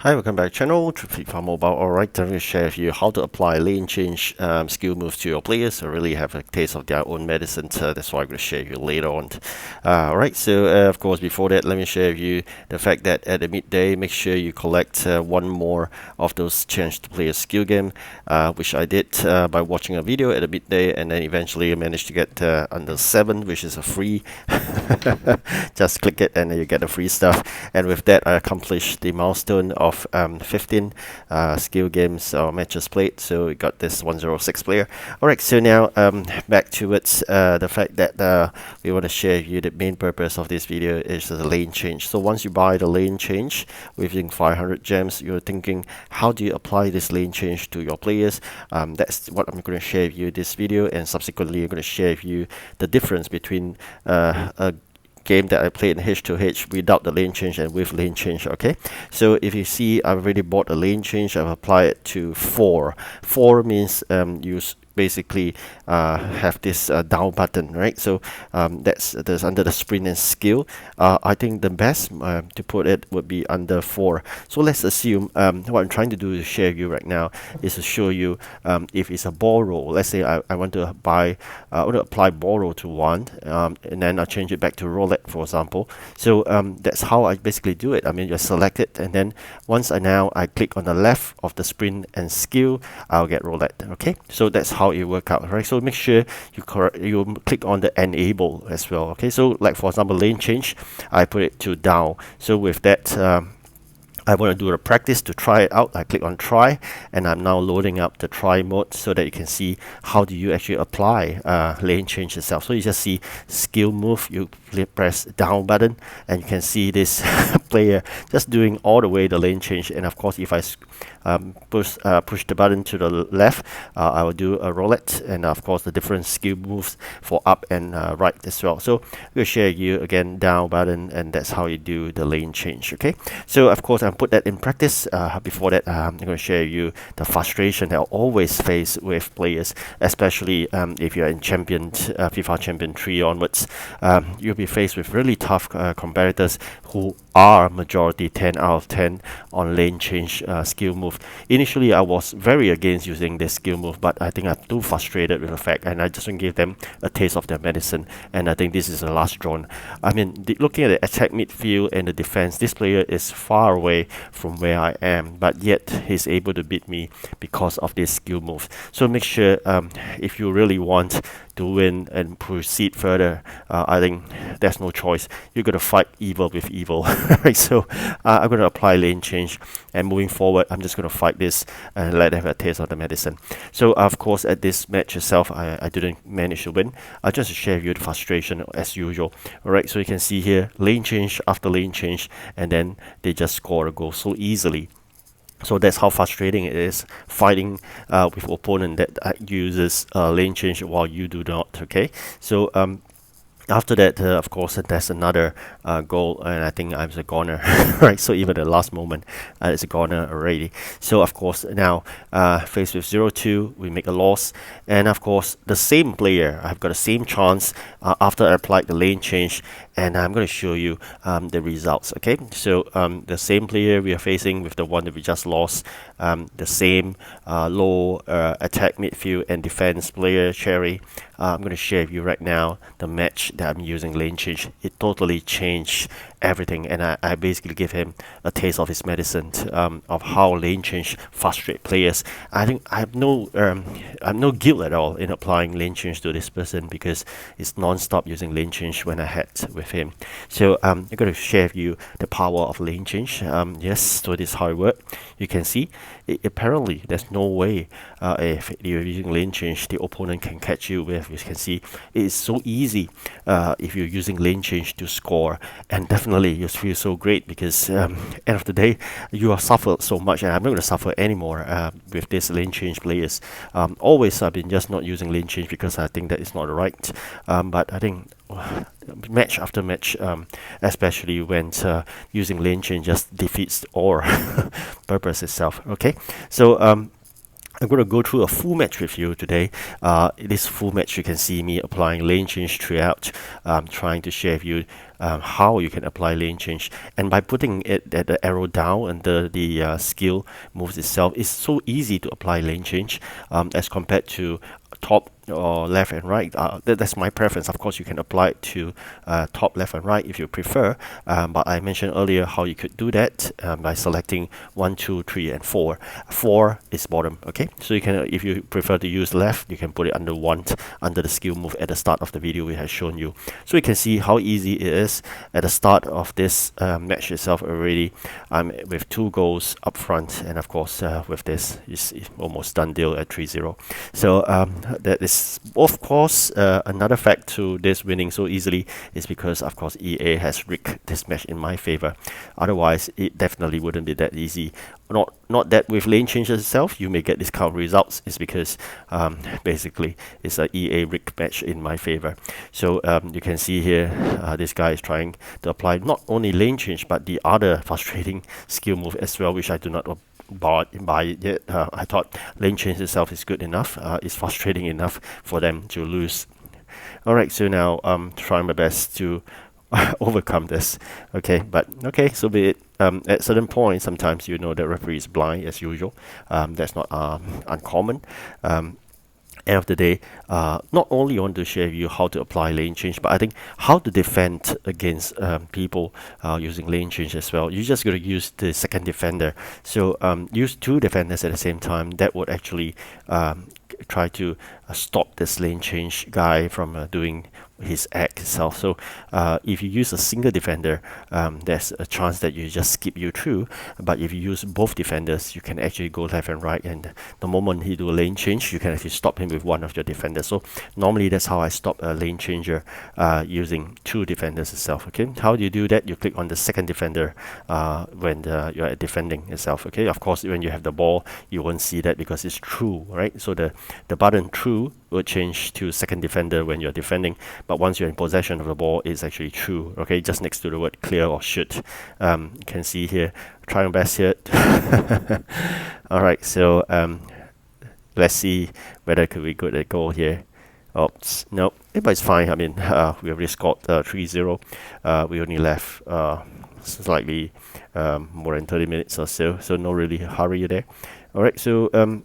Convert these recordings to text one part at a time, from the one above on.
Hi, welcome back to the channel to FIFA Mobile. Alright, I'm going to share with you how to apply lane change skill moves to your players so really have a taste of their own medicine. That's why I'm going to share with you later on. Alright, so of course before that, let me share with you the fact that at the midday, make sure you collect one more of those change to play a skill game, which I did by watching a video at the midday, and then eventually I managed to get under 7, which is a free. Just click it and then you get the free stuff. And with that, I accomplished the milestone of 15 skill games or matches played. So we got this 106 player. Alright, so now back towards the fact that we want to share with you the main purpose of this video is the lane change. So once you buy the lane change within 500 gems, you're thinking, how do you apply this lane change to your players? That's what I'm going to share with you this video, and subsequently I'm going to share with you the difference between a game that I played in H2H without the lane change and with lane change. Okay, so if you see, I've already bought a lane change. I've applied it to 4. 4 means you basically have this down button, right? So that's under the sprint and skill. I think the best to put it would be under 4. So let's assume what I'm trying to do to share with you right now is to show you if it's a ball roll. Let's say I want to apply ball roll to 1, and then I change it back to roulette, for example. So that's how I basically do it. I mean, you select it, and then once I click on the left of the sprint and skill, I'll get roulette. Okay, so that's how it work out, right? So make sure you click on the enable as well. Okay, so like for example, lane change, I put it to down. So with that, I want to do a practice to try it out. I click on try, and I'm now loading up the try mode so that you can see how do you actually apply lane change itself. So you just see skill move, you press down button, and you can see this player just doing all the way the lane change. And of course, if I push the button to the left, I will do a roulette, and of course the different skill moves for up and right as well. So we'll share you again down button, and that's how you do the lane change. Okay, so of course I put that in practice. Before that, I'm going to share you the frustration that I always face with players, especially if you're in FIFA Champion 3 onwards. You'll be faced with really tough competitors who are majority 10 out of 10 on lane change skill move. Initially, I was very against using this skill move, but I think I'm too frustrated with the fact, and I just want to give them a taste of their medicine, and I think this is the last drawn. I mean, looking at the attack midfield and the defense, this player is far away from where I am, but yet he's able to beat me because of this skill move. So make sure if you really want to win and proceed further, I think there's no choice. You're going to fight evil with evil. Right? So I'm going to apply lane change, and moving forward, I'm just going to fight this and let them have a taste of the medicine. So of course, at this match itself, I didn't manage to win. I just share with you the frustration as usual. Alright, so you can see here, lane change after lane change, and then they just score a goal so easily. So that's how frustrating it is fighting with opponent that uses lane change while you do not. Okay, so after that, of course, there's another goal, and I think I'm a goner, right? So even the last moment, it's a goner already. So of course, now faced with 0-2, we make a loss, and of course, the same player, I've got the same chance after I applied the lane change, and I'm going to show you the results. Okay, so the same player we are facing with the one that we just lost, the same low attack midfield and defense player, Cherry. I'm going to share with you right now the match that I'm using lane change. It totally changed everything, and I basically give him a taste of his medicine of how lane change frustrate players. I think I have no guilt at all in applying lane change to this person because it's non-stop using lane change when I had with him. So I'm going to share with you the power of lane change. Yes, so this is how it works. You can see apparently there's no way if you're using lane change the opponent can catch you with. You can see it is so easy if you're using lane change to score, and definitely you feel so great because end of the day you have suffered so much, and I'm not going to suffer anymore with this lane change players. Always I've been just not using lane change because I think that is not right, but I think match after match, especially when using lane change just defeats or purpose itself. Okay, so I'm going to go through a full match with you today. This full match, you can see me applying lane change throughout, trying to share with you how you can apply lane change. And by putting it at the arrow down under the skill moves itself, it's so easy to apply lane change as compared to top or left and right. That's my preference. Of course, you can apply it to top, left, and right if you prefer. But I mentioned earlier how you could do that by selecting 1, 2, 3, and 4. 4 is bottom. Okay, so you can, if you prefer to use left, you can put it under 1 under the skill move at the start of the video we have shown you. So you can see how easy it is at the start of this match itself already. With 2 goals up front, and of course with this, it's almost done deal at 3-0. So that is, of course, another fact to this winning so easily is because, of course, EA has rigged this match in my favor. Otherwise, it definitely wouldn't be that easy. Not that with lane changes itself you may get discount results. It's because basically it's a EA rigged match in my favor. So you can see here this guy is trying to apply not only lane change but the other frustrating skill move as well, which I do not buy it yet. I thought lane change itself is good enough. It's frustrating enough for them to lose. Alright, so now I'm trying my best to overcome this. Okay, so be it. At certain points, sometimes you know the referee is blind as usual. That's not uncommon. End of the day, not only want to share with you how to apply lane change, but I think how to defend against people using lane change as well. You just got to use the second defender. So use 2 defenders at the same time. That would actually try to stop this lane change guy from doing his act itself. So if you use a single defender, there's a chance that you just skip you through. But if you use both defenders, you can actually go left and right, and the moment he do a lane change, you can actually stop him with one of your defenders. So normally that's how I stop a lane changer using 2 defenders itself. Okay, how do you do that? You click on the second defender when you're defending itself. Okay, of course when you have the ball you won't see that because it's true, right? So the button true will change to second defender when you're defending, but once you're in possession of the ball, it's actually true. Okay, just next to the word clear or shoot. You can see here, try my best here. Alright, so let's see whether could we get a goal here. Oops, nope, but it's fine. I mean, we already scored 3-0. We only left slightly more than 30 minutes or so, so no really hurry there. Alright, so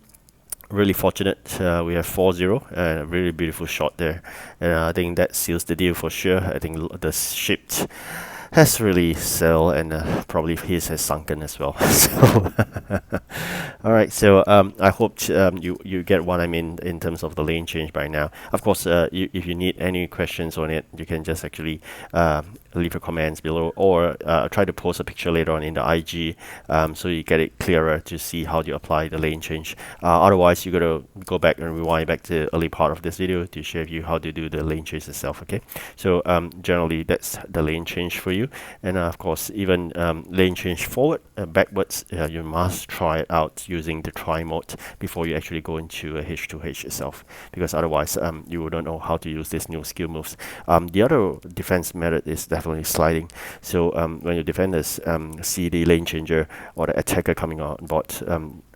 really fortunate. We have 4-0 and a really beautiful shot there, and I think that seals the deal for sure. I think the ship has really sailed, and probably his has sunken as well. So alright, so I hope you get what I mean in terms of the lane change by now. Of course, if you need any questions on it, you can just actually leave your comments below, or try to post a picture later on in the IG, so you get it clearer to see how you apply the lane change. Otherwise, you gotta go back and rewind back to the early part of this video to show you how to do the lane change itself. Okay, so generally that's the lane change for you, and of course even lane change forward and backwards, you must try it out using the try mode before you actually go into a H2H itself, because otherwise you wouldn't know how to use these new skill moves. The other defense method is definitely sliding. So when your defenders see the lane changer or the attacker coming on board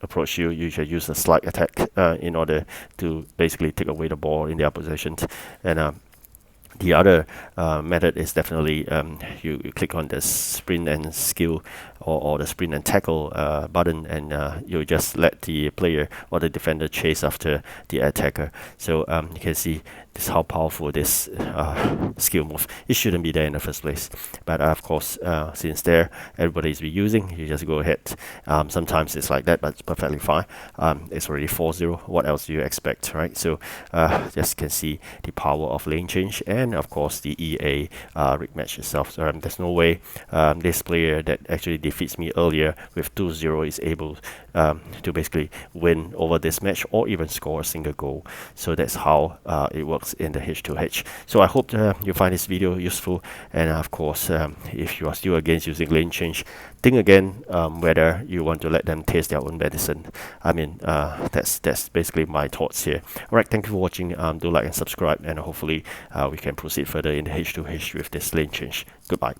approach you, you should use a slide attack in order to basically take away the ball in their possession. And the other method is definitely you click on the sprint and skill or the sprint and tackle button, and you just let the player or the defender chase after the attacker. So you can see this how powerful this skill move. It shouldn't be there in the first place, but of course since there everybody's be using, you just go ahead. Sometimes it's like that, but it's perfectly fine. It's already 4-0. What else do you expect, right? So just can see the power of lane change, and of course the EA rig match itself. So there's no way this player that actually defeats me earlier with 2-0 is able to basically win over this match or even score a single goal. So that's how it works in the H2H. So I hope you find this video useful, and of course if you are still against using lane change, think again whether you want to let them taste their own medicine. I mean, that's basically my thoughts here. Alright, thank you for watching. Do like and subscribe, and hopefully we can proceed further in the H2H with this lane change. Goodbye.